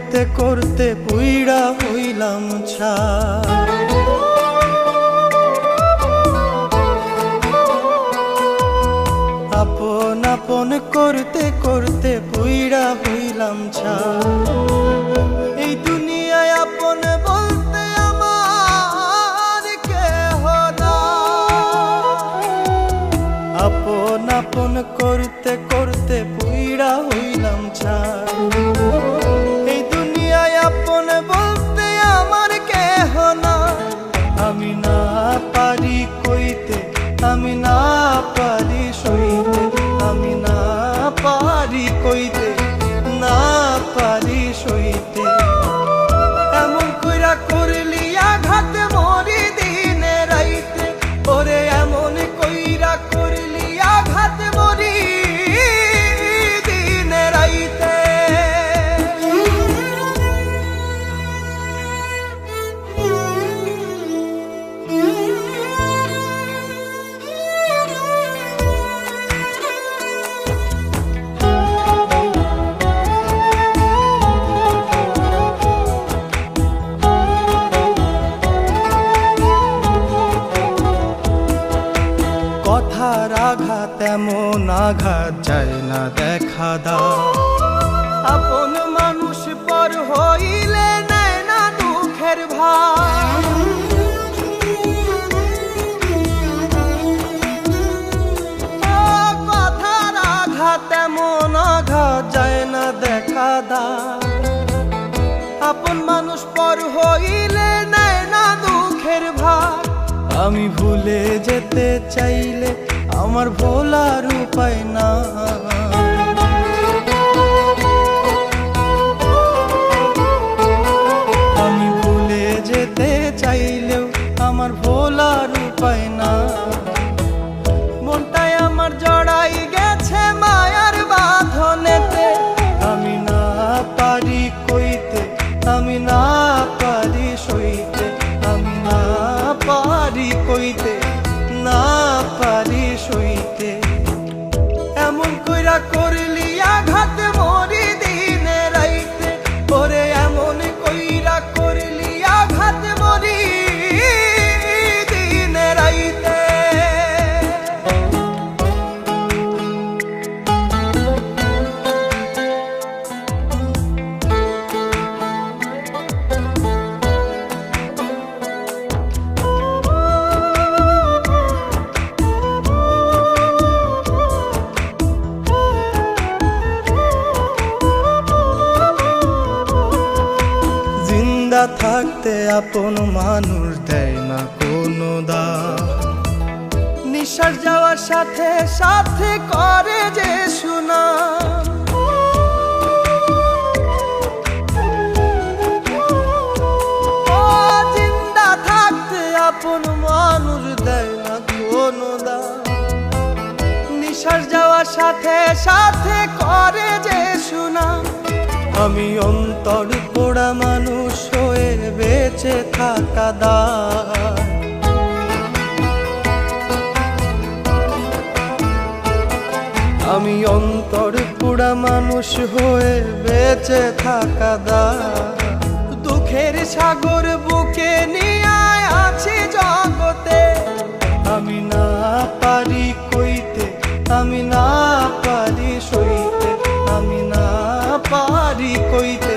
করতে করতে পুইড়া হইলাম ছাই। আপন আপন করতে করতে পুইড়া হইলাম ছাই। এই দুনিয়ায় আপন বলতে আমার কেহ নাই। আপন আপন করতে করতে পুইড়া হইলাম ছাই। এই দুনিয়ায় আপন বলতে আমার কেহ নাই। আমি না পারি কইতে, আমি না পারি সইতে, আমি না পারি কইতে, না পারি সইতে। এমন কইরা করলি আঘাত মরি দিনে রাইতে, ওরে এমন কইরা করলি আঘাত মরি দিনে রাইতে। কথার আঘাত এমন আঘাত যায় না দেখা দাও। আপন মানুষ পর হইলে নেয় না দুঃখের ভার। কথার আঘাত এমন আঘাত যায় না দেখা দাও। আপন মানুষ পর হইলে নেয় না দুঃখের ভার। আমি ভুলে যেতে চাইলে আমার ভোলার উপায় না। আমি ভুলে যেতে চাইলেও আমার ভোলার উপায় না। মনটাই আমার জড়াই গেছে মায়ার বাঁধনেতে। আমি না পারি কইতে, আমি না পারি সইতে, আমি না পারি কইতে, না পারি সইতে। এমন কইরা করলি আঘাত মরি দিনে রাইতে, ওরে এমন কইরা করলি আঘাত মরি দিনে রাইতে। থাকতে আপন মানুষ দেয় না কোনো দাম। নিঃশ্বাস যাওয়ার সাথে সাথে করে যে সুনাম। জিন্দা থাকতে আপন মানুষ দেয় না কোনো দাম। নিঃশ্বাস যাওয়ার সাথে সাথে করে যে সুনাম। আমি অন্তর পোড়া মানুষ হয়ে বেঁচে থাকা দায়। আমি অন্তর পোড়া মানুষ হয়ে বেঁচে থাকা দায়। দুঃখের সাগর বুকে নিয়ে আছি জগতে। আমি না পারি কইতে, আমি না পারি সইতে, আমি না পারি কইতে,